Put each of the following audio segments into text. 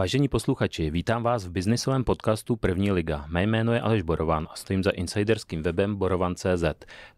Vážení posluchači, vítám vás v biznisovém podcastu První liga. Mé jméno je Aleš Borovan a stojím za insiderským webem borovan.cz.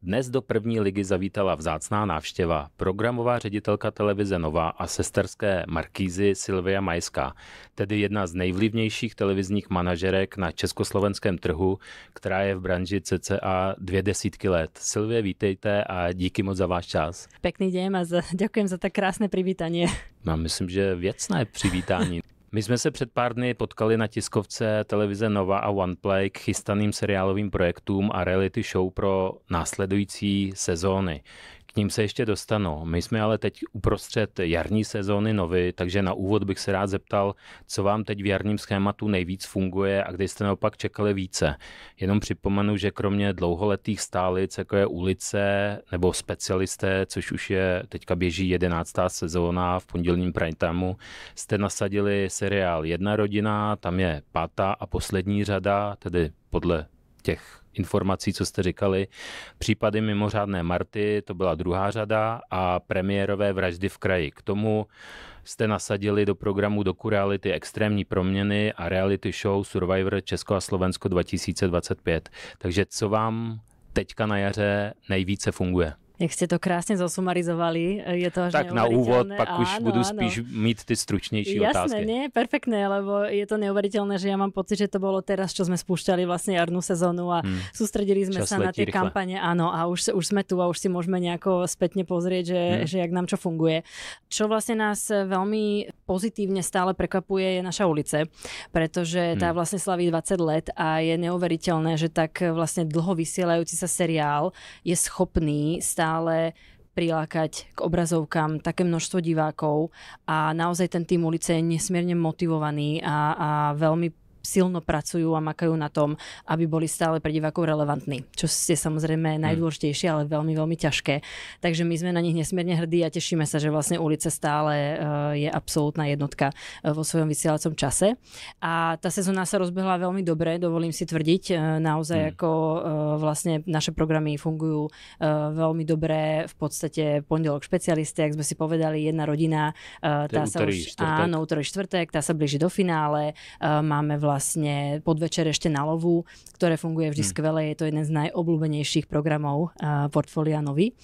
Dnes do První ligy zavítala vzácná návštěva, programová ředitelka televize Nova a sesterské markízy Silvia Majská, tedy jedna z nejvlivnějších televizních manažerek na československém trhu, která je v branži cca 20 let. Silvie, vítejte a díky moc za váš čas. Pekný deň a ďakujem za tak krásne privítanie. No, myslím, že věcné přivítání. My jsme se před pár dny potkali na tiskovce televize Nova a OnePlay k chystaným seriálovým projektům a reality show pro následující sezóny. K ním se ještě dostanu. My jsme ale teď uprostřed jarní sezóny Novy, takže na úvod bych se rád zeptal, co vám teď v jarním schématu nejvíc funguje a kde jste naopak čekali více. Jenom připomenu, že kromě dlouholetých stálic, jako je Ulice nebo Specialisté, což už je teďka běží 11. sezóna v pondělním prime timeu, jste nasadili seriál Jedna rodina, tam je 5. a poslední řada, tedy podle těch informací, co jste říkali. Případy mimořádné Marty, to byla 2. řada a premiérové Vraždy v kraji. K tomu jste nasadili do programu dokureality Extrémní proměny a reality show Survivor Česko a Slovensko 2025. Takže co vám teďka na jaře nejvíce funguje? Jak ste to krásne zosumarizovali, je to až tak na úvod, pak už budu spíš mít ty stručnejší otázky. Jasné, nie, perfektné, lebo je to neuveriteľné, že ja mám pocit, že to bolo teraz, čo sme spúšťali vlastne jarnú sezónu a sústredili sme sa na tie kampane, áno, a už sme tu a už si môžeme nejako spätne pozrieť, že jak nám čo funguje. Čo vlastne nás veľmi pozitívne stále prekvapuje je naša Ulice, pretože tá vlastne slaví 20 let a je neuveriteľné, že tak vlastne dlho vysielajúci sa seriál je schopný stále prilákať k obrazovkám také množstvo divákov a naozaj ten tým Ulice je nesmierne motivovaný a veľmi silno pracujú a makajú na tom, aby boli stále pre divákov relevantní, čo je samozrejme najdôležitejšie, ale veľmi, veľmi ťažké. Takže my sme na nich nesmierne hrdí a tešíme sa, že vlastne Ulice stále je absolútna jednotka vo svojom vysielacom čase. A tá sezóna sa rozbehla veľmi dobre, dovolím si tvrdiť. Naozaj ako vlastne naše programy fungujú veľmi dobre. V podstate pondelok Špecialisty, ak sme si povedali, Jedna rodina, tá sa už útorok, štvrtek, tá sa blíži do finále. Máme vlastne podvečer ešte na Lovu, ktoré funguje vždy skvele. Je to jeden z najobľúbenejších programov portfólia Novy.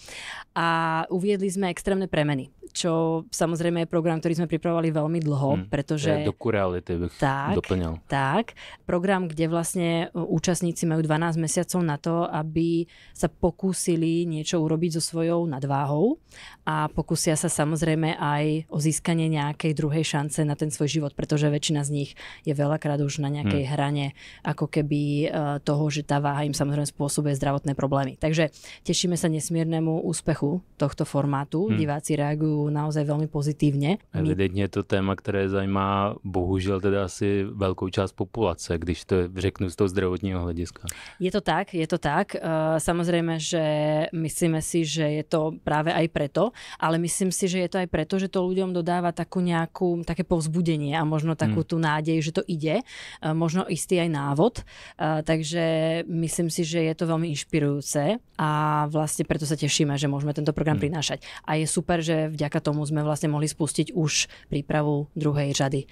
A uviedli sme Extrémne premeny, čo samozrejme je program, ktorý sme pripravovali veľmi dlho, pretože... Dokureality bych doplňal. Tak, program, kde vlastne účastníci majú 12 mesiacov na to, aby sa pokúsili niečo urobiť so svojou nadváhou a pokúsia sa samozrejme aj o získanie nejakej druhej šance na ten svoj život, pretože väčšina z nich je veľakrát už na nejakej hrane ako keby toho, že tá váha im samozrejme spôsobuje zdravotné problémy. Takže tešíme sa nesmiernemu úspechu tohto formátu. Diváci reagujú naozaj veľmi pozitívne. Evidentně je to téma, které zajímá bohužel teda asi velkou část populace, když to řeknu z toho zdravotního hlediska. Je to tak, je to tak. Samozrejme, že myslíme si, že je to práve aj preto, ale myslím si, že je to aj preto, že to ľuďom dodáva takú nejakú, také povzbudenie a možno takú tú nádej, že to ide. Možno istý aj návod. Takže myslím si, že je to veľmi inšpirujúce a vlastne preto sa tešíme, že môžeme tento program prinášať. A je super, že vďaka tomu sme vlastne mohli spustiť už prípravu druhej řady.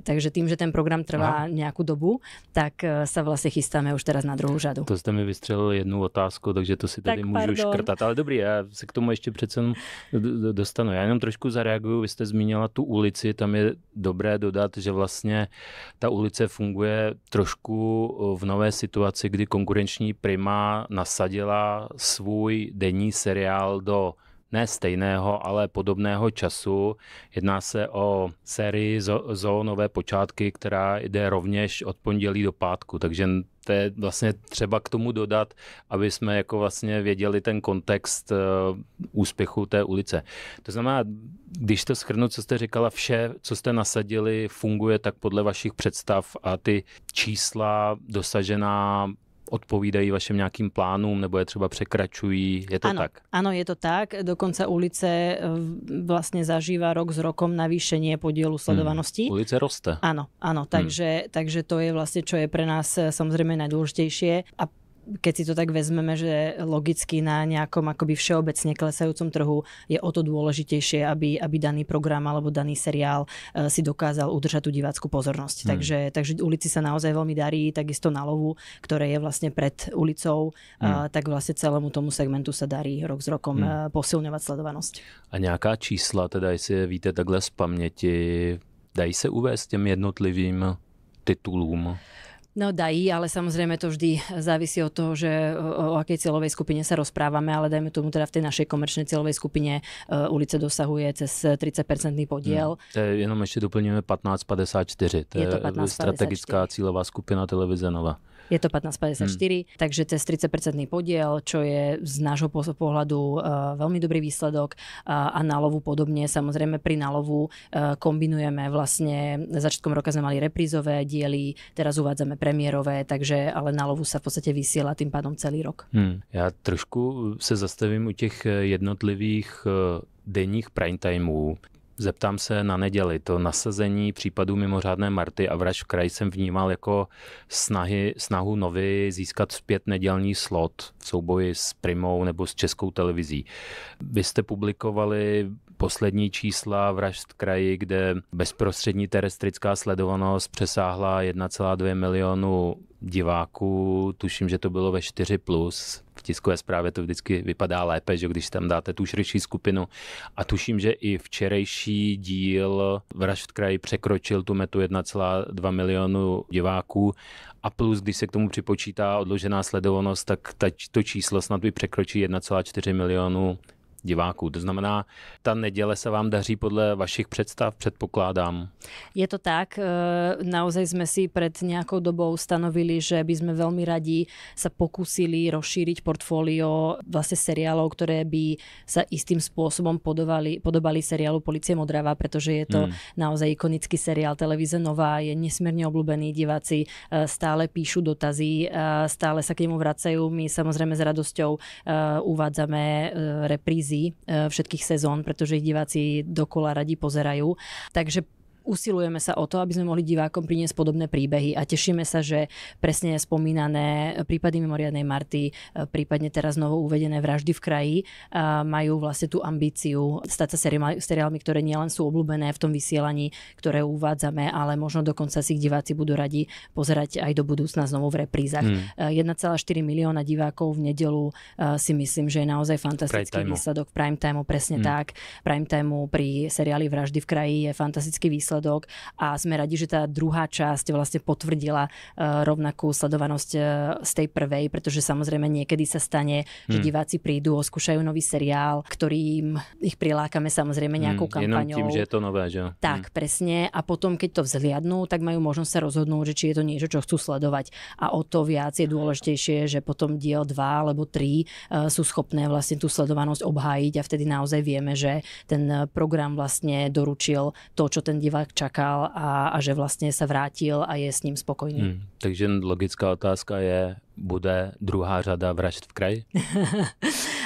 Takže tým, že ten program trvá nejakú dobu, tak sa vlastne chystáme už teraz na druhou řadu. To jste mi vystřelil jednu otázku, takže to si tady můžu škrtat. Ale dobrý, já se k tomu ještě přece dostanu. Já jenom trošku zareaguju. Vy jste zmínila tu Ulici, tam je dobré dodat, že vlastně ta Ulice funguje trošku v nové situaci, kdy konkurenční Prima nasadila svůj denní seriál do ne stejného, ale podobného času. Jedná se o sérii Zoo nové počátky, která jde rovněž od pondělí do pátku, takže to je vlastně třeba k tomu dodat, aby jsme jako vlastně věděli ten kontext úspěchu té Ulice. To znamená, když to shrnu, co jste říkala, vše, co jste nasadili, funguje tak podle vašich představ a ty čísla dosažená odpovídají vašim nějakým plánům nebo je třeba překračují? Je to tak? Áno, je to tak. Dokonca Ulice vlastne zažíva rok s rokom navýšenie podielu sledovanosti. Ulice roste. Áno, takže to je vlastne, čo je pre nás samozrejme najdôležitejšie. A keď si to tak vezmeme, že logicky na nejakom akoby všeobecne klesajúcom trhu je o to dôležitejšie, aby daný program alebo daný seriál si dokázal udržať tú divácku pozornosť. Takže ulici sa naozaj veľmi darí, takisto Na lovu, ktoré je vlastne pred ulicou, tak vlastne celému tomu segmentu sa darí rok s rokom posilňovať sledovanosť. A nějaká čísla, teda jestli víte takhle z paměti, dají se uvést těm jednotlivým titulům? No dají, ale samozrejme to vždy závisí od toho, že o akej cieľovej skupine sa rozprávame, ale dajme tomu teda v tej našej komerčnej cieľovej skupine ulice dosahuje cez 30% podiel. To je jenom ještě doplníme 1554, to je 1554. Strategická cílová skupina televize Nova. Je to 1554, takže cez 30% podiel, čo je z nášho pohľadu veľmi dobrý výsledok a Na lovu podobne. Samozrejme pri Na lovu kombinujeme vlastne, začiatkom roka sme mali reprízové diely, teraz uvádzame premiérové, takže ale Na lovu sa v podstate vysiela tým pádom celý rok. Já trošku se zastavím u těch jednotlivých denních prime timeů. Zeptám se na neděli. To nasazení případů mimořádné Marty a Vražd v kraji jsem vnímal jako snahu Novy získat zpět nedělní slot v souboji s Primou nebo s Českou televizí. Vy jste publikovali poslední čísla Vražd v kraji, kde bezprostřední terestrická sledovanost přesáhla 1,2 milionu diváků. Tuším, že to bylo ve 4+. V tiskové zprávě to vždycky vypadá lépe, že když tam dáte tu širší skupinu. A tuším, že i včerejší díl Vražd v kraji překročil tu metu 1,2 milionu diváků. A plus, když se k tomu připočítá odložená sledovanost, tak to číslo snad by překročí 1,4 milionu diváků. To znamená, ta neděle sa vám daří podľa vašich predstav, predpokladám. Je to tak. Naozaj sme si pred nejakou dobou stanovili, že by sme veľmi radi sa pokúsili rozšíriť portfólio vlastne seriálov, ktoré by sa istým spôsobom podobali seriálu Polície Modrava, pretože je to naozaj ikonický seriál televíze Nová, je nesmierne obľúbený, diváci stále píšu dotazy, stále sa k nemu vracajú. My samozrejme s radosťou uvádzame reprízy všetkých sezón, pretože ich diváci dokola radi pozerajú. Takže usilujeme sa o to, aby sme mohli divákom priniesť podobné príbehy a tešíme sa, že presne spomínané prípady mimoriadnej Marty, prípadne teraz novo uvedené Vraždy v kraji, majú vlastne tú ambíciu stať sa seriálmi, ktoré nielen sú obľúbené v tom vysielaní, ktoré uvádzame, ale možno dokonca si ich diváci budú radi pozerať aj do budúcna znovu v reprízach. 1,4 milióna divákov v nedeľu si myslím, že je naozaj fantastický výsledok v prime timeu, presne tak. Prime timeu pri seriáli Vraždy v kraji je fantastický výsledok a sme radi, že tá druhá časť vlastne potvrdila rovnakú sledovanosť z tej prvej, pretože samozrejme niekedy sa stane, že diváci prídu, oskúšajú nový seriál, ktorým ich prilákame samozrejme nejakou kampaňou. Jenom tým, že je to nové, že? Tak, presne. A potom, keď to vzhliadnú, tak majú možnosť sa rozhodnúť, že či je to niečo, čo chcú sledovať. A o to viac je dôležitejšie, že potom diel 2 alebo 3 sú schopné vlastne tú sledovanosť obhájiť a vtedy naozaj vieme, že ten program vlastne doručil to, čo ten divák čakal a že vlastne sa vrátil a je s ním spokojný. Takže logická otázka je, bude druhá řada Vražd v kraji?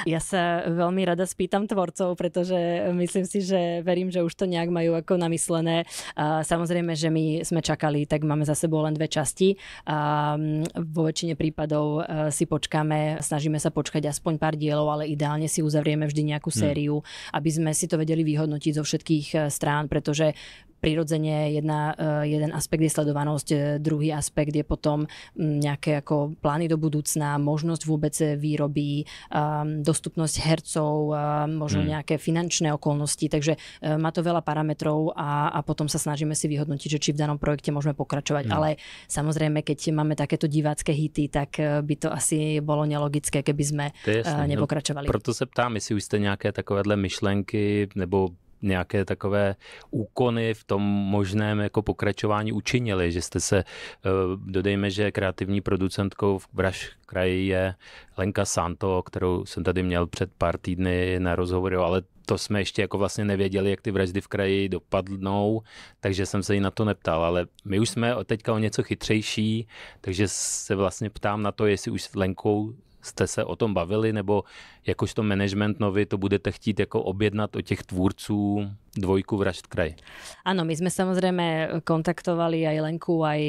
Ja sa veľmi rada spýtam tvorcov, pretože myslím si, že verím, že už to nejak majú ako namyslené. Samozrejme, že my sme čakali, tak máme za sebou len 2 časti. Vo väčšine prípadov si počkáme, snažíme sa počkať aspoň pár dielov, ale ideálne si uzavrieme vždy nejakú sériu, aby sme si to vedeli vyhodnotiť zo všetkých strán, pretože prirodzene jeden aspekt je sledovanosť, druhý aspekt je potom nejaké ako plány do budúcna, možnosť vôbec výroby, dostupnosť hercov, možno nejaké finančné okolnosti, takže má to veľa parametrov a potom sa snažíme si vyhodnotiť, že či v danom projekte môžeme pokračovať. Ale samozrejme, keď máme takéto divácké hity, tak by to asi bolo nelogické, keby sme nepokračovali. Proto se ptám, jestli už jste nějaké takovéhle myšlenky nebo nějaké takové úkony v tom možném jako pokračování učinili, že jste se, dodejme, že kreativní producentkou v Vražd v kraji je Lenka Santo, kterou jsem tady měl před pár týdny na rozhovoru, ale to jsme ještě jako vlastně nevěděli, jak ty Vraždy v kraji dopadnou, takže jsem se jí na to neptal, ale my už jsme teďka o něco chytřejší, takže se vlastně ptám na to, jestli už s Lenkou jste se o tom bavili, nebo jakožto management Novy to budete chtít jako objednat od těch tvůrců dvojku Vražd v kraji. Áno, my sme samozrejme kontaktovali aj Lenku, aj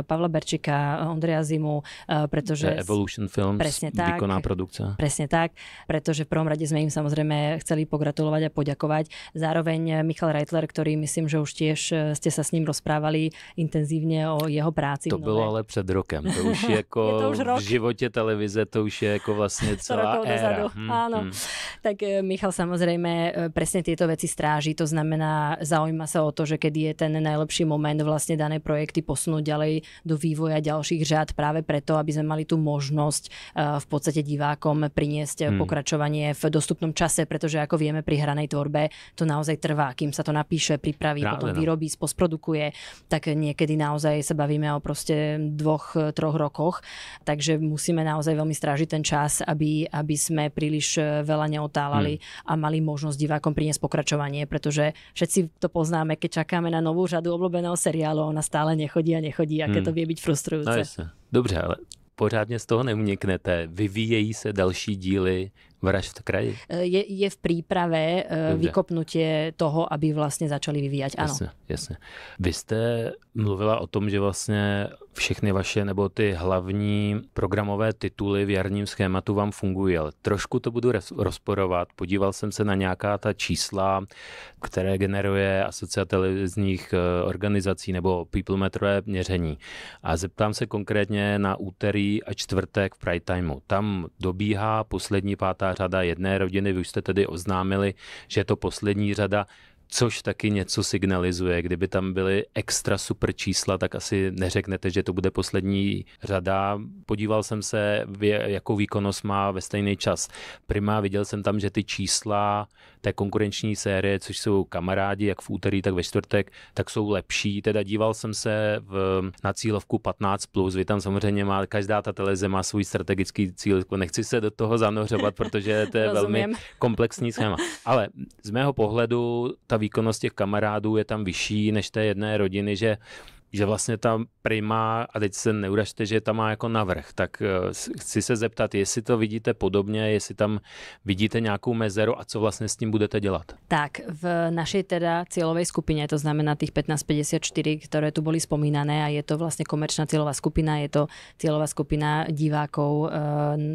Pavla Berčika, Ondreja Zimu, pretože... Evolution Films, výkonná produkcia. Presne tak, pretože v prvom rade sme im samozrejme chceli pogratulovať a poďakovať. Zároveň Michal Reitler, ktorý myslím, že už tiež ste sa s ním rozprávali intenzívne o jeho práci. To bylo ale před rokem. To už je jako v životě televize, to už je jako vlastně celá éra. Áno. Tak Michal samozrejme presne tieto veci stráži. To znamená, zaujíma sa o to, že kedy je ten najlepší moment vlastne dané projekty posunúť ďalej do vývoja ďalších řád práve preto, aby sme mali tú možnosť v podstate divákom priniesť pokračovanie v dostupnom čase, pretože ako vieme pri hranej tvorbe to naozaj trvá, kým sa to napíše, pripraví, potom vyrobí, postprodukuje, tak niekedy naozaj sa bavíme o proste 2-3 rokoch, takže musíme naozaj veľmi strážiť ten čas, aby sme príliš veľa neotálali a mali možnosť divákom priniesť pokračovanie, pretože všetci to poznáme, keď čakáme na novú řadu obľúbeného seriálu, ona stále nechodí, aké to vie byť frustrujúce. No, dobře, ale pořádně z toho neuniknete. Vyvíjejí se další díly Vražd v kraji? Je v príprave vykopnutie toho, aby vlastne začali vyvíjať. Áno. Jasne. Vy ste mluvila o tom, že vlastně všechny vaše nebo ty hlavní programové tituly v jarním schématu vám fungují, ale trošku to budu rozporovat. Podíval jsem se na nějaká ta čísla, které generuje Asociace televizních organizací nebo People Metrové měření. A zeptám se konkrétně na úterý a čtvrtek v prime timeu. Tam dobíhá poslední 5. řada Jedné rodiny. Vy už jste tedy oznámili, že je to poslední řada, což taky něco signalizuje. Kdyby tam byly extra super čísla, tak asi neřeknete, že to bude poslední řada. Podíval jsem se, jakou výkonnost má ve stejný čas Prima. Viděl jsem tam, že ty čísla té konkurenční série, což jsou Kamarádi, jak v úterý, tak ve čtvrtek, tak jsou lepší. Teda díval jsem se na cílovku 15+. Vy tam samozřejmě každá ta televize má svůj strategický cíl. Nechci se do toho zanořovat, protože to je velmi komplexní schéma. Ale z mého pohledu ta výkonnost těch Kamarádů je tam vyšší než té Jedné rodiny, že vlastně ta Prima, a teď se neuražte, že tam má jako navrch, tak chci se zeptat, jestli to vidíte podobně, jestli tam vidíte nějakou mezeru a co vlastně s tím budete dělat? Tak, v našej teda cieľovej skupine, to znamená tých 1554, ktoré tu boli spomínané a je to vlastne komerčná cieľová skupina, je to cieľová skupina divákov,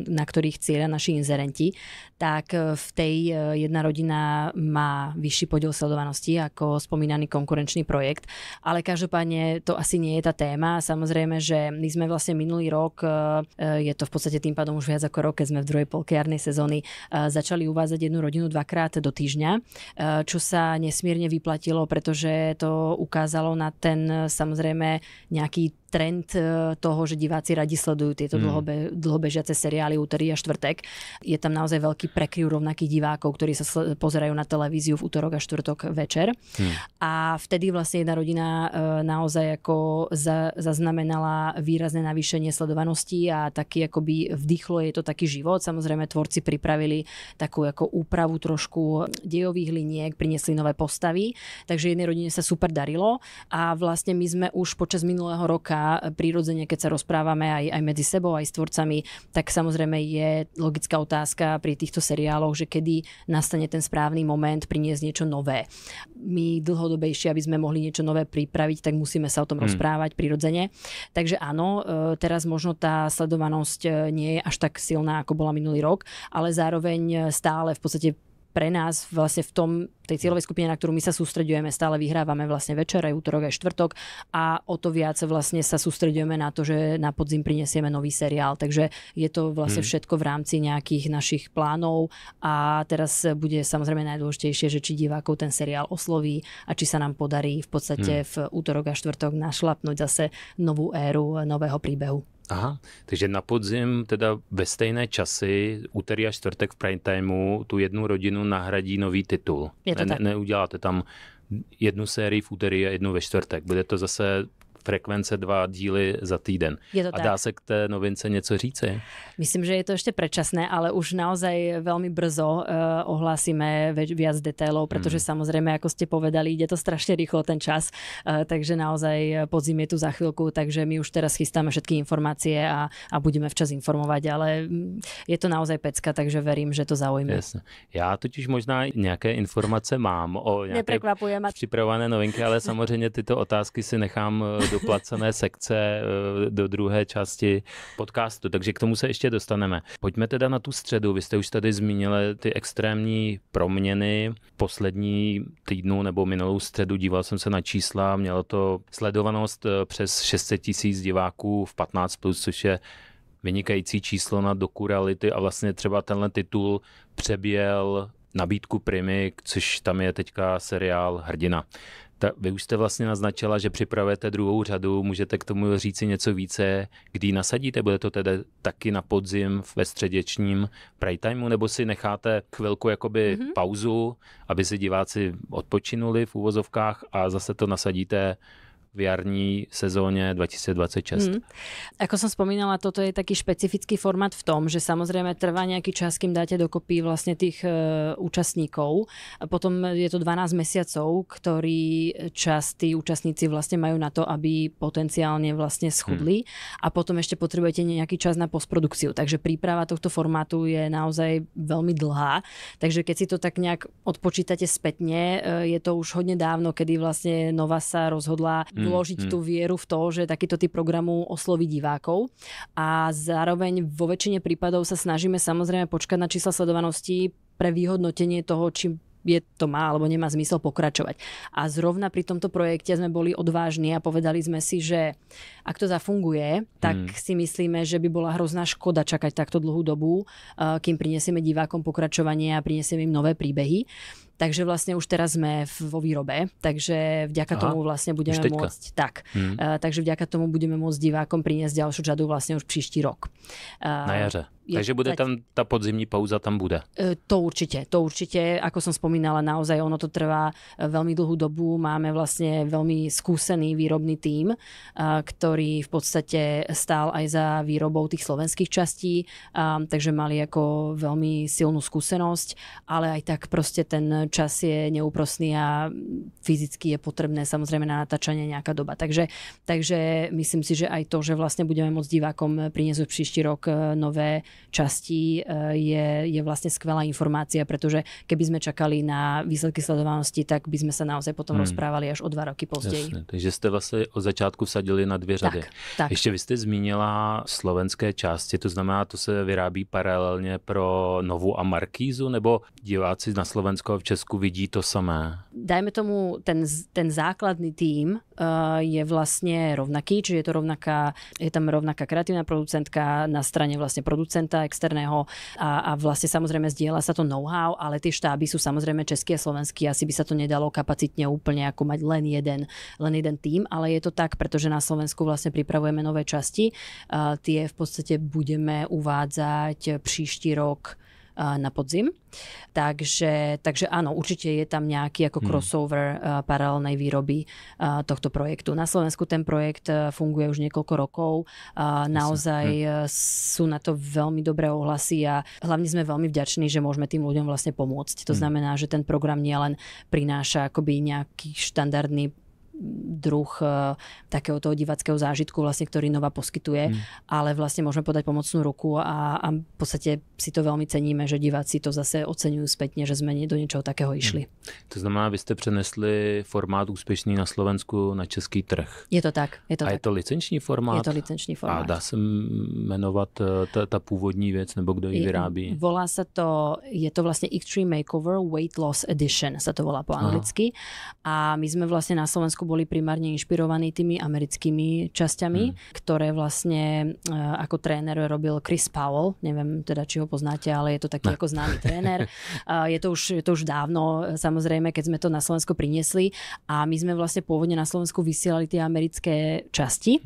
na ktorých cieľa naši inzerenti, tak v tej Jedna rodina má vyšší podiel sledovanosti ako spomínaný konkurenčný projekt, ale každopádne to asi nie je tá téma. Samozrejme, že my sme vlastne minulý rok, je to v podstate tým pádom už viac ako rok, keď sme v druhej polke jarnej sezóny, začali uvádzať Jednu rodinu 2-krát do týždňa, čo sa nesmierne vyplatilo, pretože to ukázalo na ten samozrejme nejaký trend toho, že diváci radi sledujú tieto dlhobežiace seriály útorý a štvrtek. Je tam naozaj veľký prekryv rovnakých divákov, ktorí sa pozerajú na televíziu v útorok a štvrtok večer. A vtedy vlastne Jedna rodina naozaj ako zaznamenala výrazné navýšenie sledovanosti a taký akoby vdýchlo je to taký život. Samozrejme tvorci pripravili takú ako úpravu trošku dejových liniek, priniesli nové postavy, takže Jednej rodine sa super darilo a vlastne my sme už počas minulého roka prirodzene, keď sa rozprávame aj medzi sebou, aj s tvorcami, tak samozrejme je logická otázka pri týchto seriáloch, že kedy nastane ten správny moment priniesť niečo nové. My dlhodobejšie, aby sme mohli niečo nové pripraviť, tak musíme sa o tom rozprávať prirodzene. Takže áno, teraz možno tá sledovanosť nie je až tak silná, ako bola minulý rok, ale zároveň stále v podstate pre nás vlastne v tej cieľovej skupine, na ktorú my sa sústreďujeme, stále vyhrávame vlastne večer, aj útorok, aj štvrtok a o to viac vlastne sa sústreďujeme na to, že na podzim prinesieme nový seriál. Takže je to vlastne všetko v rámci nejakých našich plánov a teraz bude samozrejme najdôležitejšie, že či divákov ten seriál osloví a či sa nám podarí v podstate v útorok a štvrtok našlapnúť zase novú éru nového príbehu. Aha, takže na podzim teda ve stejné časy, úterý a čtvrtek v prime timeu, tu Jednu rodinu nahradí nový titul. Neuděláte tam jednu sérii v úterý a jednu ve čtvrtek. Bude to zase frekvence 2 díly za týden. A dá se k té novince něco říci? Myslím, že je to ešte predčasné, ale už naozaj veľmi brzo ohlásime viac detailov, pretože samozrejme, ako ste povedali, ide to strašne rýchlo ten čas, takže naozaj podzim je tu za chvíľku, takže my už teraz chystáme všetky informácie a budeme včas informovať, ale je to naozaj pecka, takže verím, že to zaujme. Jasne. Já totiž možná nějaké informace mám o nějaké připravované novinky, ale samozřejmě tyto otázky si nechám do placené sekce do druhé části podcastu, takže k tomu se ještě dostaneme. Pojďme teda na tu středu. Vy jste už tady zmínili ty extrémní proměny poslední týdnu nebo minulou středu. Díval jsem se na čísla, mělo to sledovanost přes 600 000 diváků v 15+, což je vynikající číslo na doku-reality a vlastně třeba tenhle titul přeběhl nabídku Primy, což tam je teďka seriál Hrdina. Vy už jste vlastně naznačila, že připravujete druhou řadu, můžete k tomu říci něco více, kdy ji nasadíte? Bude to tedy taky na podzim ve středečním prime timeu, nebo si necháte chvilku jakoby pauzu, aby si diváci odpočinuli v úvozovkách a zase to nasadíte v jarní sezóne 2026. Ako som spomínala, toto je taký špecifický formát v tom, že samozrejme trvá nejaký čas, kým dáte dokopy vlastne tých účastníkov. A potom je to 12 mesiacov, ktorý čas tí účastníci vlastne majú na to, aby potenciálne vlastne schudli. A potom ešte potrebujete nejaký čas na postprodukciu. Takže príprava tohto formátu je naozaj veľmi dlhá. Takže keď si to tak nejak odpočítate spätne, je to už hodne dávno, kedy vlastne Nova sa rozhodla vložiť tú vieru v to, že takýto typ programu osloví divákov. A zároveň vo väčšine prípadov sa snažíme samozrejme počkať na čísla sledovanosti pre vyhodnotenie toho, či je to má alebo nemá zmysel pokračovať. A zrovna pri tomto projekte sme boli odvážni a povedali sme si, že ak to zafunguje, tak si myslíme, že by bola hrozná škoda čakať takto dlhú dobu, kým prinesieme divákom pokračovanie a prinesieme im nové príbehy. Takže vlastne už teraz sme vo výrobe, takže vďaka tomu vlastne budeme môcť takže vďaka tomu budeme môcť divákom priniesť ďalšiu řadu vlastne už příští rok. Na jaře. Takže bude tam tá podzimní pauza, tam bude. To určite, ako som spomínala, naozaj ono to trvá veľmi dlhú dobu. Máme vlastne veľmi skúsený výrobný tím, ktorý v podstate stál aj za výrobou tých slovenských častí, takže mali ako veľmi silnú skúsenosť, ale aj tak proste ten čas je neúprosný a fyzicky je potrebné samozrejme na natáčanie nejaká doba. Takže myslím si, že aj to, že vlastne budeme môcť divákom priniesť příští rok nové časti, je vlastne skvelá informácia, pretože keby sme čakali na výsledky sledovanosti, tak by sme sa naozaj potom rozprávali až o 2 roky později. Jasne, takže ste vlastne od začátku vsadili na 2 řady. Tak. Ještě vy jste zmínila slovenské části, to znamená, to se vyrábí paralelně pro Novu a Markízu, nebo diváci na Slovensku a v Česku vidí to samé? Dajme tomu, ten základný tím je vlastne rovnaký, čiže je tam rovnaká kreatívna producentka na strane vlastne producenta externého a vlastne samozrejme zdieľa sa to know-how, ale tie štáby sú samozrejme český a slovenský. Asi by sa to nedalo kapacitne úplne ako mať len jeden tím, ale je to tak, pretože na Slovensku vlastne pripravujeme nové časti. Tie v podstate budeme uvádzať příští rok na podzim. Takže áno, určite je tam nejaký ako crossover paralelnej výroby tohto projektu. Na Slovensku ten projekt funguje už niekoľko rokov. Naozaj sú na to veľmi dobré ohlasy a hlavne sme veľmi vďační, že môžeme tým ľuďom vlastne pomôcť. To znamená, že ten program nielen prináša akoby nejaký štandardný druh takého toho diváckého zážitku, vlastne, ktorý Nova poskytuje, ale vlastne môžeme podať pomocnú ruku a v podstate si to veľmi ceníme, že diváci to zase oceňujú spätne, že sme do niečoho takého išli. To znamená, vy ste prenesli formát úspešný na Slovensku na český trh. Je to tak. Je to licenční formát? Je to licenční formát. A dá se jmenovat ta původní věc, nebo kdo ji vyrábí? Volá sa to, je to vlastne Extreme Makeover Weight Loss Edition, sa to volá po anglicky. A my sme vlastne na Slovensku boli primárne inšpirovaní tými americkými časťami, ktoré vlastne ako tréner robil Chris Powell. Neviem teda, či ho poznáte, ale je to taký ako známy tréner. Je to už dávno, samozrejme, keď sme to na Slovensko priniesli a my sme vlastne pôvodne na Slovensku vysielali tie americké časti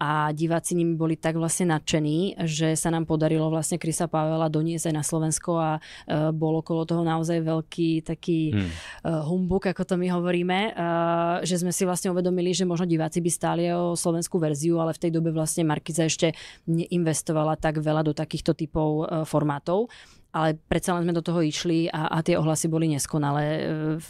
a diváci nimi boli tak vlastne nadšení, že sa nám podarilo vlastne Chrisa Powella doniesť aj na Slovensko a bol okolo toho naozaj veľký taký humbuk, ako to my hovoríme, že sme sme si vlastne uvedomili, že možno diváci by stáli o slovenskú verziu, ale v tej dobe vlastne Markiza ešte neinvestovala tak veľa do takýchto typov formátov. Ale predsa len sme do toho išli a tie ohlasy boli neskonale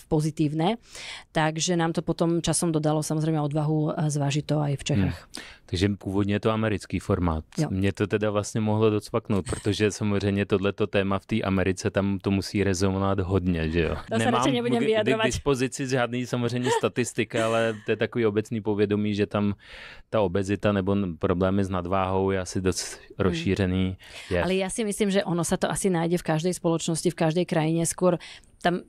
pozitívne. Takže nám to potom časom dodalo samozrejme odvahu zvážiť to aj v Čechách. Takže původně je to americký formát. Jo. Mě to teda vlastně mohlo docvaknout, protože samozřejmě tohleto téma v té Americe, tam to musí rezonovat hodně, že jo. To nemám k dispozici žádný samozřejmě statistika, ale to je takový obecný povědomí, že tam ta obezita nebo problémy s nadváhou je asi dost rozšířený. Ale ja si myslím, že ono sa to asi nájde v každej spoločnosti, v každej krajine. Skôr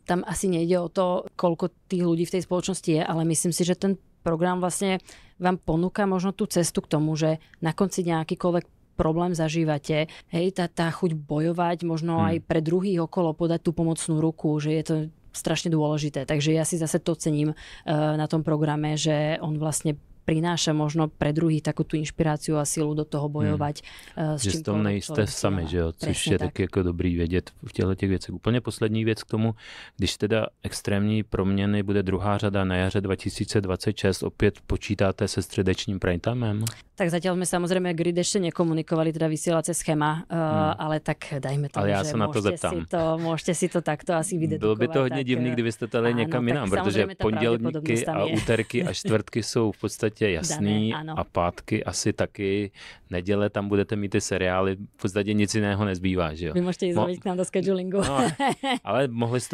tam asi nejde o to, koľko tých ľudí v tej spoločnosti je, ale myslím si, že ten program vlastne vám ponúka možno tú cestu k tomu, že na konci nejakýkoľvek problém zažívate, hej, tá chuť bojovať, možno aj pre druhých okolo podať tú pomocnú ruku, že je to strašne dôležité. Takže ja si zase to cením na tom programe, že on vlastne prináša možno pre druhých takú tú inšpiráciu a silu do toho bojovať s čímkoľvek. Že s tom nejste sami, že jo? Což je taky jako dobrý vědět v těchto těch věcech. Úplně poslední věc k tomu, když teda extrémní proměny bude druhá řada na jaře 2026, opět počítáte se středečním primetimem? Tak zatiaľ sme samozrejme grid ešte nekomunikovali, teda vysielace schéma, ale tak dajme tomu, ale ja že sa na to zeptám. Môžete si to takto asi vydedukovať. Bylo by to hodně divný, kdybyste to dali někam jinam, protože pondělníky a úterky a čtvrtky jsou v podstatě jasný a pátky asi taky. Neděle tam budete mít ty seriály, v podstatě nic jiného nezbývá, že jo. Vy můžete jít k nám do schedulingu. No, ale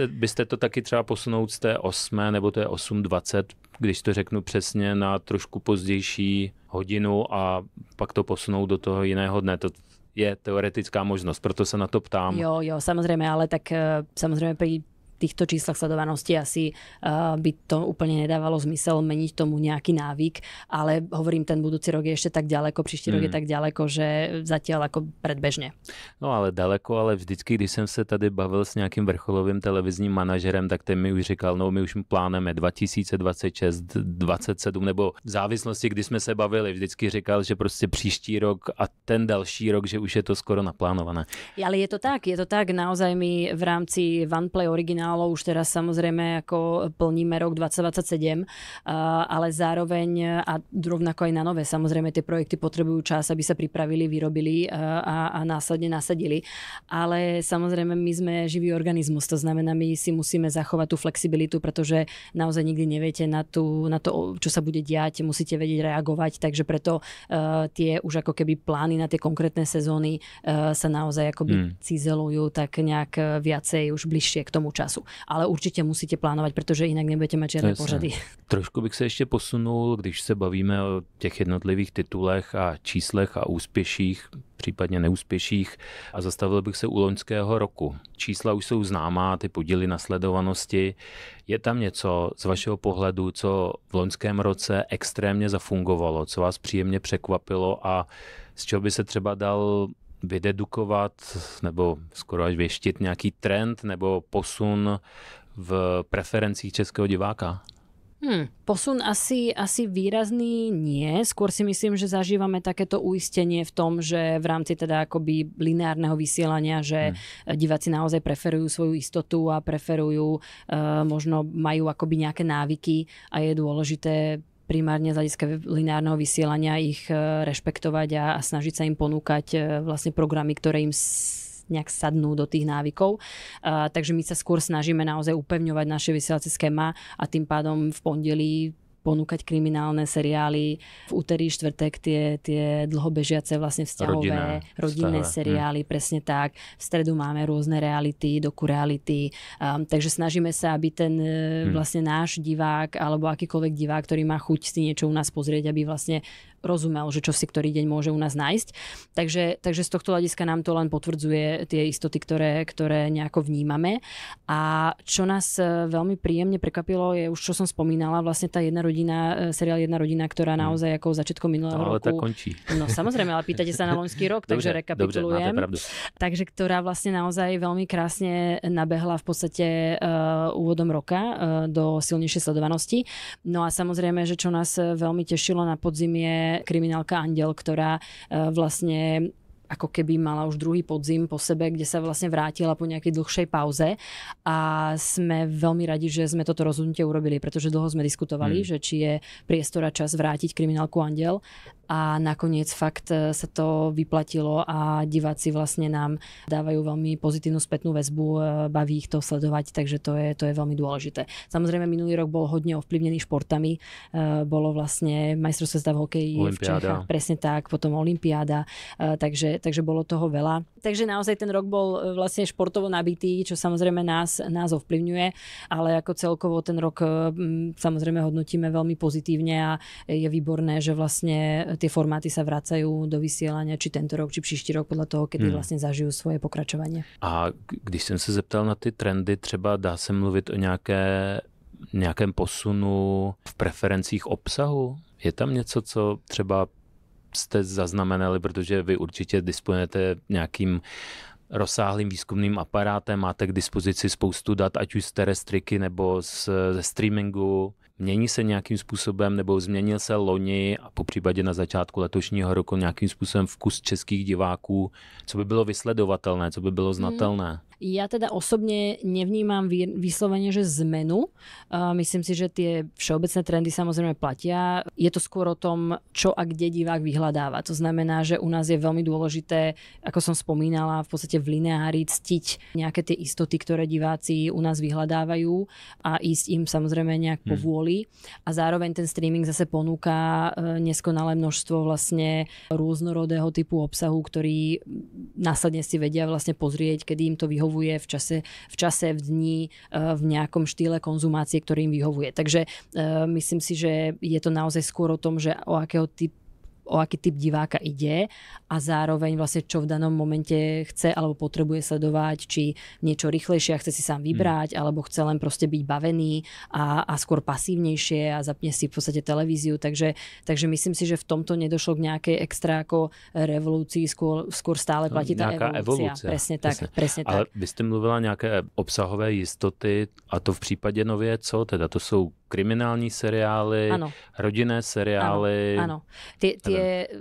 byste to taky třeba posunout z té 8 nebo to je 8:20, když to řeknu přesně, na trošku pozdější hodinu a pak to posunout do toho jiného dne. To je teoretická možnosť, proto sa na to ptám. Jo, samozrejme, ale tak samozrejme pri týchto číslach sledovanosti asi by to úplne nedávalo zmysel meniť tomu nejaký návyk, ale hovorím, ten budúci rok je ešte tak ďaleko, příští rok je tak ďaleko, že zatiaľ ako predbežne. No ale daleko, ale vždycky, když jsem se tady bavil s nějakým vrcholovým televizním manažerem, tak ten mi už říkal, no my už plánujeme 2026, 27, nebo v závislosti, kdy jsme se bavili, vždycky říkal, že prostě příští rok a ten další rok, že už je to skoro naplánované. Ale je to tak, naozaj my v rámci OnePlay originál už teraz samozrejme ako plníme rok 2027, ale zároveň a rovnako aj na nové, samozrejme tie projekty potrebujú čas, aby sa pripravili, vyrobili a následne nasadili. Ale samozrejme my sme živý organizmus, to znamená, my si musíme zachovať tú flexibilitu, pretože naozaj nikdy neviete na to, čo sa bude diať, musíte vedieť reagovať, takže preto tie už ako keby plány na tie konkrétne sezóny sa naozaj akoby cizelujú tak nejak viacej už bližšie k tomu času. Ale určitě musíte plánovat, protože jinak nebudete mít žádné pořady. Trošku bych se ještě posunul, když se bavíme o těch jednotlivých titulech a číslech a úspěších, případně neúspěších, a zastavil bych se u loňského roku. Čísla už jsou známá, ty podíly na sledovanosti. Je tam něco z vašeho pohledu, co v loňském roce extrémně zafungovalo, co vás příjemně překvapilo a z čeho by se třeba dal vydedukovat nebo skoro až věštit nějaký trend nebo posun v preferencích českého diváka? Posun asi výrazný nie. Skôr si myslím, že zažívame takéto uistenie v tom, že v rámci teda akoby lineárneho vysielania, že diváci naozaj preferujú svoju istotu a preferujú, možno majú akoby nejaké návyky a je dôležité primárne z hľadiska lineárneho vysielania ich rešpektovať a snažiť sa im ponúkať vlastne programy, ktoré im nejak sadnú do tých návykov. Takže my sa skôr snažíme naozaj upevňovať naše vysielacie schéma a tým pádom v pondelí ponúkať kriminálne seriály, v úterý, štvrtek tie dlhobežiace vlastne vzťahové, rodinné seriály, presne tak. V stredu máme rôzne reality, dokureality. Takže snažíme sa, aby ten vlastne náš divák alebo akýkoľvek divák, ktorý má chuť si niečo u nás pozrieť, aby vlastne rozumel, že čo si ktorý deň môže u nás nájsť. Takže z tohto hľadiska nám to len potvrdzuje tie istoty, ktoré nejako vnímame. A čo nás veľmi príjemne prekvapilo je už, čo som spomínala, vlastne tá seriál Jedna rodina, ktorá naozaj ako začiatkom minulého roku. Ale tak končí. No samozrejme, ale pýtate sa na loňský rok, takže rekapitulujem. Takže ktorá vlastne naozaj veľmi krásne nabehla v podstate úvodom roka do silnejšej sledovanosti. No a samozrejme, že čo nás veľmi tešilo na podzim je kriminálka Anděl, ktorá vlastne ako keby mala už druhý podzim po sebe, kde sa vlastne vrátila po nejakej dlhšej pauze a sme veľmi radi, že sme toto rozhodnutie urobili, pretože dlho sme diskutovali, že či je priestor a čas vrátiť Kriminálku Andiel a nakoniec fakt sa to vyplatilo a diváci vlastne nám dávajú veľmi pozitívnu spätnú väzbu, baví ich to sledovať, takže to je veľmi dôležité. Samozrejme minulý rok bol hodne ovplyvnený športami, bolo vlastne majstrovstvá sveta v hokeji v Čechách, presne tak, potom olympiáda, takže bolo toho veľa. Takže naozaj ten rok bol vlastne športovo nabitý, čo samozrejme nás ovplyvňuje, ale ako celkovo ten rok samozrejme hodnotíme veľmi pozitívne a je výborné, že vlastne tie formáty sa vracajú do vysielania, či tento rok, či příští rok, podľa toho, kedy vlastně zažijú svoje pokračování. A když jsem se zeptal na ty trendy, třeba dá se mluvit o nějakém posunu v preferencích obsahu? Je tam něco, co třeba jste zaznamenali, protože vy určitě disponujete nějakým rozsáhlým výzkumným aparátem, máte k dispozici spoustu dat, ať už z terestriky nebo ze streamingu. Mění se nějakým způsobem, nebo změnil se loni a po případě na začátku letošního roku nějakým způsobem vkus českých diváků, co by bylo vysledovatelné, co by bylo znatelné? Ja teda osobne nevnímam vyslovene, že zmenu. Myslím si, že tie všeobecné trendy samozrejme platia. Je to skôr o tom, čo a kde divák vyhľadáva. To znamená, že u nás je veľmi dôležité, ako som spomínala, v podstate v lineári ctiť nejaké tie istoty, ktoré diváci u nás vyhľadávajú a ísť im samozrejme nejak po vôli. A zároveň ten streaming zase ponúka neskonalé množstvo vlastne rôznorodého typu obsahu, ktorý následne si vedia vlastne pozrieť, kedy im to vyhovuje v čase, v dni, v nejakom štýle konzumácie, ktorý im vyhovuje. Takže myslím si, že je to naozaj skôr o tom, že o aký typ diváka ide a zároveň vlastne čo v danom momente chce alebo potrebuje sledovať, či niečo rýchlejšie a chce si sám vybrať, alebo chce len proste byť bavený a skôr pasívnejšie a zapne si v podstate televíziu. Takže myslím si, že v tomto nedošlo k nejakej extra ako revolúcii, skôr stále platí tá evolúcia. Presne tak. Ale vy ste mluvila nejaké obsahové jistoty a to v prípade nově co? Teda to sú kriminální seriály, ano. Rodinné seriály. Áno.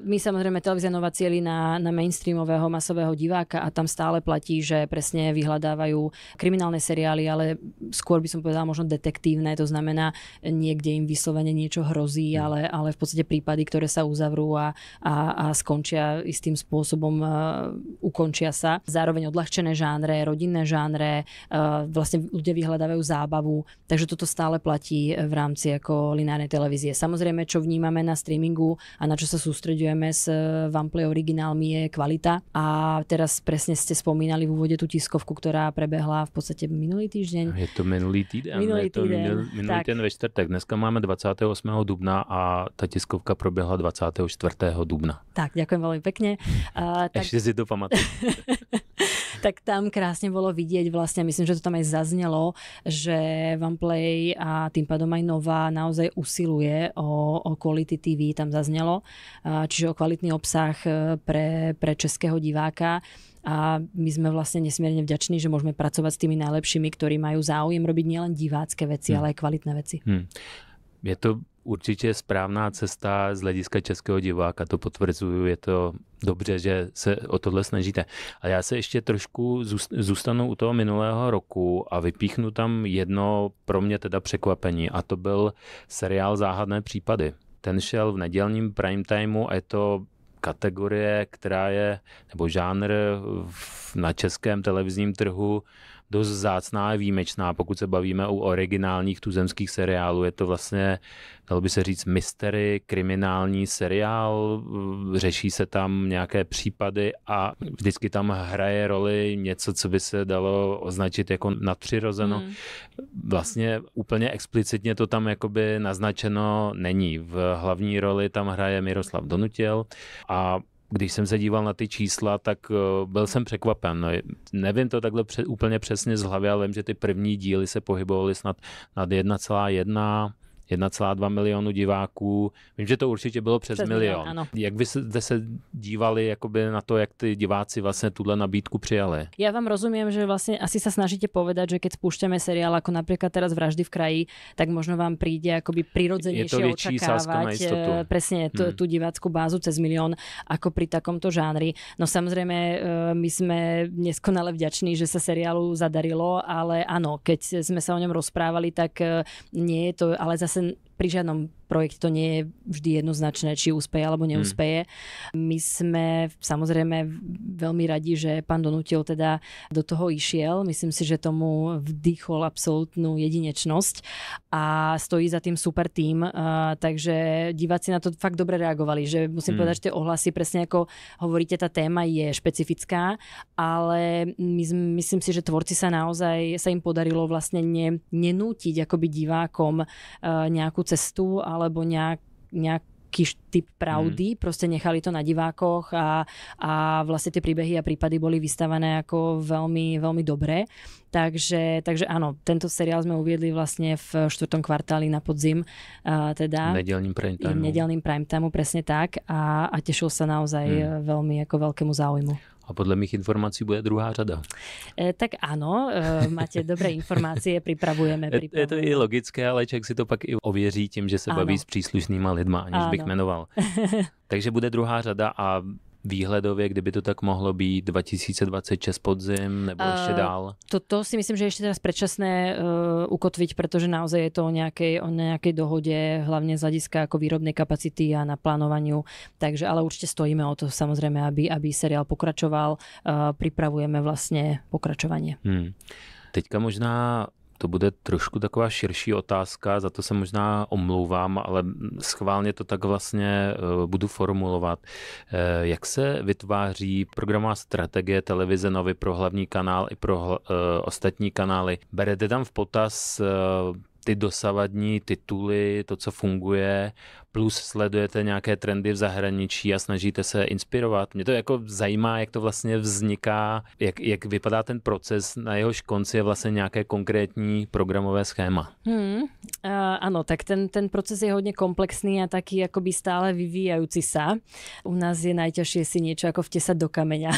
My samozrejme televízia Nova cieli na mainstreamového masového diváka a tam stále platí, že presne vyhľadávajú kriminálne seriály, ale skôr by som povedala možno detektívne, to znamená niekde im vyslovene niečo hrozí, ale v podstate prípady, ktoré sa uzavrú a skončia istým spôsobom, ukončia sa. Zároveň odľahčené žánre, rodinné žánre, vlastne ľudia vyhľadávajú zábavu, takže toto stále platí v rámci ako lineárnej televízie. Samozrejme, čo vnímame na streamingu a na čo sa sústreďujeme s OnePlay originálmi je kvalita. A teraz presne ste spomínali v úvode tú tiskovku, ktorá prebehla v podstate minulý týždeň. Je to minulý týden. Minulý týden ve čtvrtek. Dneska máme 28. dubna a tá tiskovka probehla 24. dubna. Tak, ďakujem veľmi pekne. Ešte si to pamatujem. Tak tam krásne bolo vidieť vlastne, myslím, že to tam aj zaznelo, že OnePlay a tým pádom aj Nova naozaj usiluje o quality TV, tam zaznelo, čiže o kvalitný obsah pre českého diváka. A my sme vlastne nesmierne vďační, že môžeme pracovať s tými najlepšími, ktorí majú záujem robiť nielen divácké veci, ale aj kvalitné veci. Je to určitě správná cesta z hlediska českého diváka, to potvrzuju, je to dobře, že se o tohle snažíte. A já se ještě trošku zůstanu u toho minulého roku a vypíchnu tam jedno pro mě teda překvapení a to byl seriál Záhadné případy. Ten šel v nedělním prime timeu a je to kategorie, která je, nebo žánr na českém televizním trhu dost vzácná a výjimečná, pokud se bavíme o originálních tuzemských seriálů. Je to vlastně, dalo by se říct, mystery, kriminální seriál, řeší se tam nějaké případy a vždycky tam hraje roli něco, co by se dalo označit jako nadpřirozeno. Vlastně úplně explicitně to tam jakoby naznačeno není. V hlavní roli tam hraje Miroslav Donutil a když jsem se díval na ty čísla, tak byl jsem překvapen. No, nevím to takhle úplně přesně z hlavy, ale vím, že ty první díly se pohybovaly snad nad 1,1, 1,2 milionu diváků. Vím, že to určitě bylo přes milion. Ano. Jak vy jste se dívali jakoby na to, jak ty diváci vlastně tuhle nabídku přijali? Ja vám rozumiem, že vlastne asi sa snažíte povedať, že keď spúšťame seriál ako napríklad teraz Vraždy v kraji, tak možno vám príde akoby prirodzenejšie očakávať presne tú divácku bázu cez milión ako pri takomto žánri. No samozrejme, my sme neskonale vďační, že sa seriálu zadarilo, ale áno, keď sme sa o ňom rozprávali, tak nie je to, ale zase pri žiadnom projekte to nie je vždy jednoznačné, či úspeje alebo neúspeje. My sme samozrejme veľmi radi, že pán Donutil teda do toho išiel. Myslím si, že tomu vdýchol absolútnu jedinečnosť a stojí za tým super tým. Takže diváci na to fakt dobre reagovali. Že musím povedať, že tie ohlasy, presne ako hovoríte, tá téma je špecifická, ale myslím si, že tvorci sa im podarilo vlastne nenútiť akoby divákom nejakú cestu alebo nejaký typ pravdy, proste nechali to na divákoch a vlastne tie príbehy a prípady boli vystavané ako veľmi, veľmi dobré. Takže áno, tento seriál sme uviedli vlastne v 4. kvartáli na podzim, teda nedeľným prime time, presne tak a tešil sa naozaj veľmi ako veľkému záujmu. A podle mých informací bude druhá řada. Tak áno, máte dobré informácie, pripravujeme. Je to i logické, ale člověk si to pak i ověří tím, že se baví s příslušnýma lidma, aniž bych jmenoval. Takže bude druhá řada a výhledově, kdyby to tak mohlo být 2026 podzim nebo ještě dál? To si myslím, že ešte teraz predčasné ukotviť, pretože naozaj je to o nejakej dohode, hlavne z hľadiska ako výrobnej kapacity a naplánovaniu. Takže, ale určite stojíme o to samozrejme, aby seriál pokračoval. Pripravujeme vlastne pokračovanie. Teďka možná to bude trošku taková širší otázka, za to se možná omlouvám, ale schválně to tak vlastně budu formulovat. Jak se vytváří programová strategie televize Novy pro hlavní kanál i pro ostatní kanály? Berete tam v potaz ty dosavadní tituly, to, co funguje, plus sledujete nějaké trendy v zahraničí a snažíte se inspirovat. Mě to jako zajímá, jak to vlastně vzniká, jak vypadá ten proces, na jehož konci je vlastně nějaké konkrétní programové schéma. Áno, tak ten proces je hodne komplexný a taký akoby stále vyvíjajúci sa. U nás je najťažšie si niečo ako vtesať do kameňa,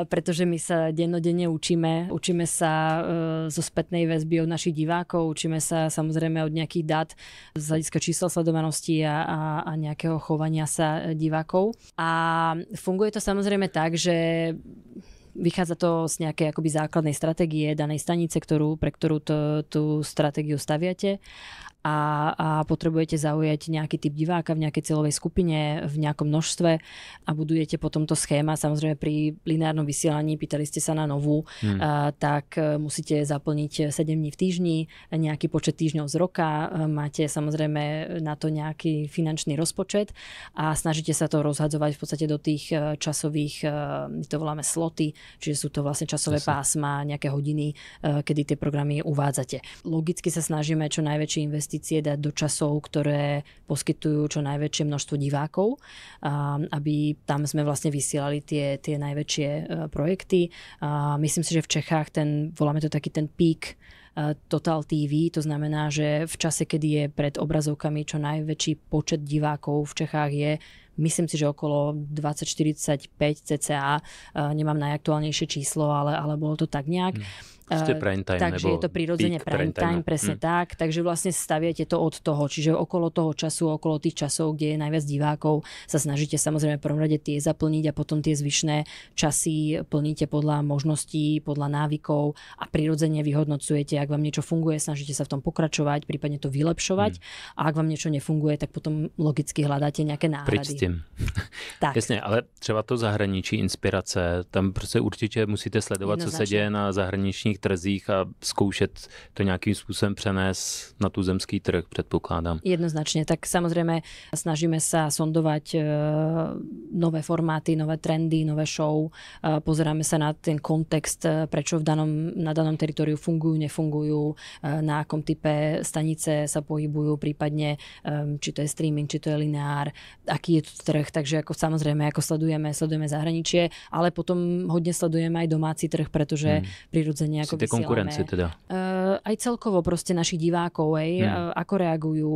pretože my sa dennodenne učíme sa zo spätnej väzby od našich divákov, učíme sa samozrejme od nejakých dát z hľadiska čísel sledovanosti a nejakého chovania sa divákov. A funguje to samozrejme tak, že vychádza to z nejakej akoby základnej stratégie danej stanice, pre ktorú tú stratégiu staviate a potrebujete zaujať nejaký typ diváka v nejakej cieľovej skupine, v nejakom množstve a budujete potom to schéma. Samozrejme pri lineárnom vysielaní, pýtali ste sa na Novú, tak musíte zaplniť 7 dní v týždni, nejaký počet týždňov z roka, máte samozrejme na to nejaký finančný rozpočet a snažíte sa to rozhadzovať v podstate do tých časových, to voláme sloty, čiže sú to vlastne časové pásma, nejaké hodiny, kedy tie programy uvádzate. Logicky sa snažíme čo najväčšie investície dať do časov, ktoré poskytujú čo najväčšie množstvo divákov, aby tam sme vlastne vysielali tie najväčšie projekty. Myslím si, že v Čechách voláme to taký ten peak Total TV, to znamená, že v čase, kedy je pred obrazovkami čo najväčší počet divákov v Čechách je, myslím si, že okolo 2045 cca, nemám najaktuálnejšie číslo, ale bolo to tak nejak. Prime time, takže je to prirodzene prime time, presne tak. Takže vlastne staviate to od toho, čiže okolo toho času, okolo tých časov, kde je najviac divákov, sa snažíte samozrejme v prvom rade tie zaplniť a potom tie zvyšné časy plníte podľa možností, podľa návykov a prirodzene vyhodnocujete, ak vám niečo funguje, snažíte sa v tom pokračovať, prípadne to vylepšovať a ak vám niečo nefunguje, tak potom logicky hľadáte nejaké náhrady. Pryč s tím. Tak. Jasně, ale třeba to zahraničí, inspirace, tam prostě určitě musíte sledovat, co se děje na zahraničních trzích a zkoušet to nějakým způsobem přenést na tu zemský trh, předpokládám. Jednoznačne, tak samozrejme snažíme sa sondovať nové formáty, nové trendy, nové show, pozeráme sa na ten kontext, prečo na danom teritoriu fungujú, nefungujú, na akom type stanice sa pohybujú, prípadne či to je streaming, či to je lineár, aký je to trh, takže ako samozrejme ako sledujeme zahraničie, ale potom hodne sledujeme aj domáci trh, pretože prirodzene ako vysielame. Konkurenci teda? aj celkovo proste našich divákov, ako reagujú,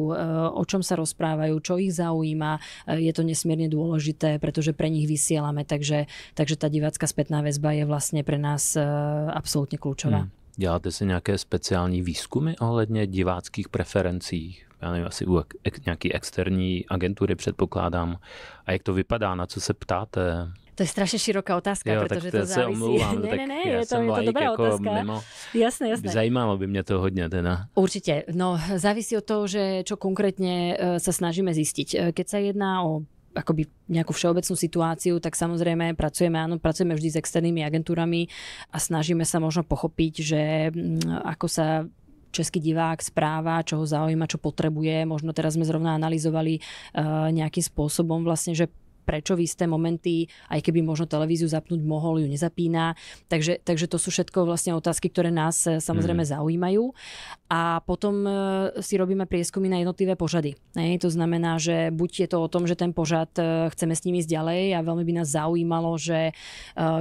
o čom sa rozprávajú, čo ich zaujíma. Je to nesmierne dôležité, pretože pre nich vysielame, takže tá divácka spätná väzba je vlastne pre nás absolútne kľúčová. Děláte si nějaké speciální výzkumy ohledně diváckých preferencí? Já nevím, asi u nějaký externí agentury předpokládám. A jak to vypadá, na co se ptáte? To je strašne široká otázka, pretože to závisí. Omlouvám, je to dobrá otázka. Mimo. Jasné. Zajímalo by mňa to hodne teda. Určite. No, závisí od toho, že čo konkrétne sa snažíme zistiť. Keď sa jedná o akoby nejakú všeobecnú situáciu, tak samozrejme pracujeme vždy s externými agentúrami a snažíme sa možno pochopiť, že ako sa český divák správa, čo ho zaujíma, čo potrebuje. Možno teraz sme zrovna analyzovali nejakým spôsobom vlastne, že prečo v isté momenty, aj keby možno televíziu zapnúť mohol, ju nezapína. Takže to sú všetko vlastne otázky, ktoré nás samozrejme zaujímajú. A potom si robíme prieskumy na jednotlivé pořady. To znamená, že buď je to o tom, že ten pořad chceme s nimi ísť ďalej a veľmi by nás zaujímalo, že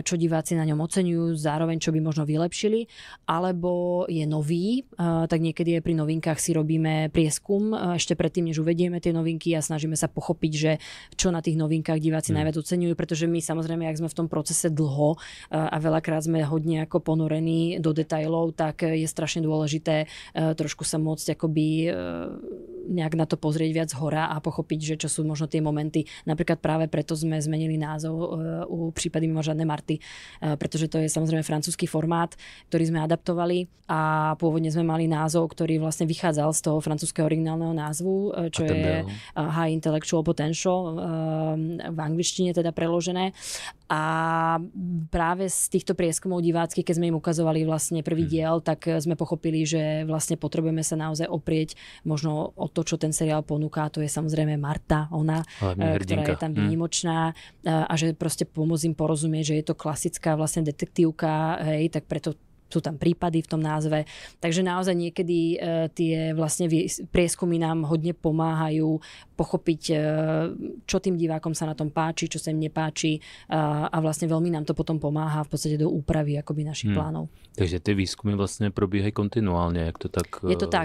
čo diváci na ňom oceňujú, zároveň čo by možno vylepšili, alebo je nový, tak niekedy aj pri novinkách si robíme prieskum ešte predtým, než uvedieme tie novinky a snažíme sa pochopiť, že čo na tých novinkách diváci najviac oceňujú, pretože my samozrejme, ak sme v tom procese dlho a veľakrát sme hodne ako ponorení do detailov, tak je strašne dôležité trošku sa môcť akoby nejak na to pozrieť viac hora a pochopiť, že čo sú možno tie momenty. Napríklad práve preto sme zmenili názov u Prípady mimořádnej Marty, pretože to je samozrejme francúzsky formát, ktorý sme adaptovali a pôvodne sme mali názov, ktorý vlastne vychádzal z toho francúzskeho originálneho názvu, čo je High Intellectual Potential, v angličtine teda preložené. A práve z týchto prieskumov diváckych, keď sme im ukazovali vlastne prvý diel, tak sme pochopili, že vlastne potrebujeme sa naozaj oprieť možno o to, čo ten seriál ponúka. To je samozrejme Marta, ona, ktorá je tam výnimočná a že proste pomôcť im porozumieť, že je to klasická vlastne detektívka, hej, tak preto sú tam prípady v tom názve. Takže naozaj niekedy tie vlastne prieskumy nám hodne pomáhajú pochopiť, čo tým divákom sa na tom páči, čo sa im nepáči a vlastne veľmi nám to potom pomáha v podstate do úpravy akoby našich plánov. Takže tie výskumy vlastne probíhajú kontinuálne, jak to tak...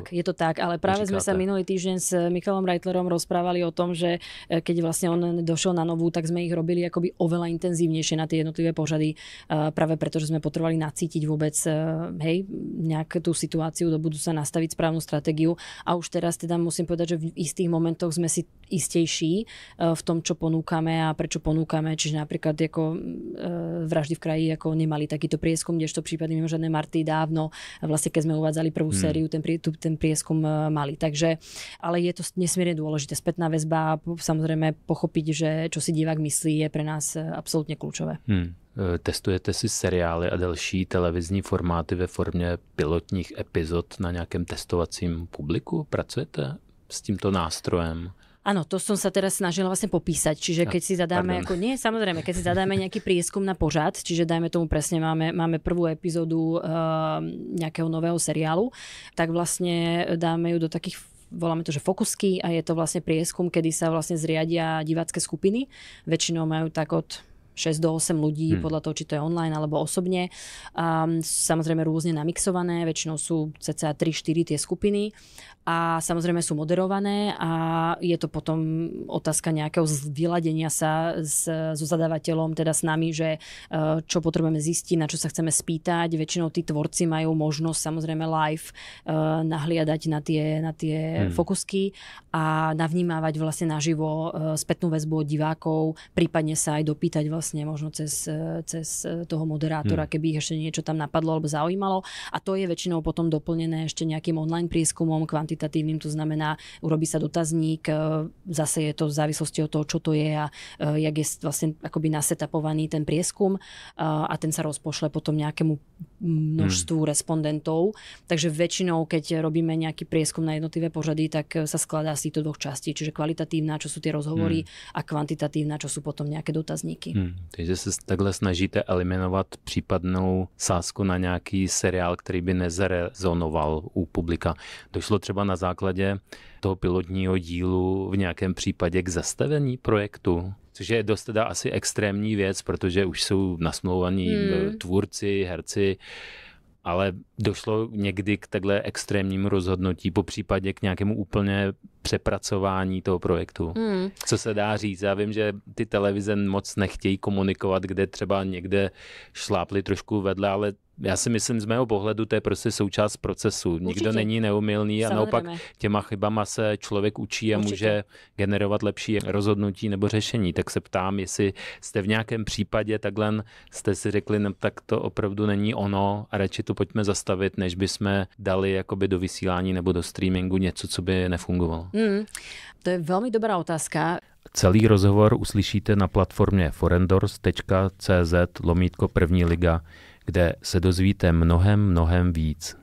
Je to tak, ale práve sme sa minulý týždeň s Michalom Reitlerom rozprávali o tom, že keď vlastne on došiel na novú, tak sme ich robili akoby oveľa intenzívnejšie na tie jednotlivé pořady, práve preto, že sme potrebovali nacítiť vôbec nejak tú situáciu do budúca, nastaviť správnu stratégiu a už teraz teda musím povedať, že v istých momentoch sme si istejší v tom, čo ponúkame a prečo ponúkame, čiže napríklad ako Vraždy v kraji ako nemali takýto prieskum, kdežto Prípady mimořádnej Marty dávno, vlastne keď sme uvádzali prvú sériu, ten prieskum mali. Takže, ale je to nesmierne dôležité. Spätná väzba, samozrejme pochopiť, že čo si divák myslí, je pre nás absolútne kľúčové. Testujete si seriály a další televizní formáty ve formě pilotních epizod na nějakém testovacím publiku? Pracujete s tímto nástrojem? Áno, to som sa teraz snažila vlastne popísať. Čiže keď si zadáme, keď si zadáme nejaký prieskum na pořad, čiže dajme tomu presne, máme prvú epizódu nejakého nového seriálu, tak vlastne dáme ju do takých, voláme to, že fokusky a je to vlastne prieskum, kedy sa vlastne zriadia divácké skupiny. Väčšinou majú tak od 6 do 8 ľudí, podľa toho, či to je online alebo osobne. Samozrejme rôzne namixované, väčšinou sú cca 3-4 tie skupiny a samozrejme sú moderované a je to potom otázka nejakého vyladenia sa so zadávateľom, teda s nami, že čo potrebujeme zistiť, na čo sa chceme spýtať. Väčšinou tí tvorci majú možnosť samozrejme live nahliadať na tie fokusky a navnímávať vlastne naživo spätnú väzbu od divákov, prípadne sa aj dopýtať vlastne možno cez toho moderátora, keby ich ešte niečo tam napadlo alebo zaujímalo. A to je väčšinou potom doplnené ešte nejakým online prieskumom kvantitatívnym, to znamená, urobí sa dotazník, zase je to v závislosti od toho, čo to je a jak je vlastne akoby nasetapovaný ten prieskum a ten sa rozpošle potom nejakému množstvu respondentov. Takže väčšinou, keď robíme nejaký prieskum na jednotlivé pořady, tak sa skladá z týchto dvoch častí, čiže kvalitatívna, čo sú tie rozhovory a kvantitatívna, čo sú potom nejaké dotazníky. Takže se takhle snažíte eliminovat případnou sázku na nějaký seriál, který by nezarezonoval u publika. Došlo třeba na základě toho pilotního dílu v nějakém případě k zastavení projektu? Což je dost teda asi extrémní věc, protože už jsou nasmlouvaní tvůrci, herci ale došlo někdy k takhle extrémnímu rozhodnutí, po případě k nějakému úplně přepracování toho projektu. Co se dá říct? Já vím, že ty televize moc nechtějí komunikovat, kde třeba někde šlápli trošku vedle, ale já si myslím, z mého pohledu to je prostě součást procesu. Určitě. Nikdo není neumylný a naopak těma chybama se člověk učí a může generovat lepší rozhodnutí nebo řešení. Tak se ptám, jestli jste v nějakém případě takhle jste si řekli, no, tak to opravdu není ono a radši to pojďme zastavit, než bychom dali jakoby do vysílání nebo do streamingu něco, co by nefungovalo. To je velmi dobrá otázka. Celý rozhovor uslyšíte na platformě forendors.cz/první liga, kde se dozvíte mnohem víc.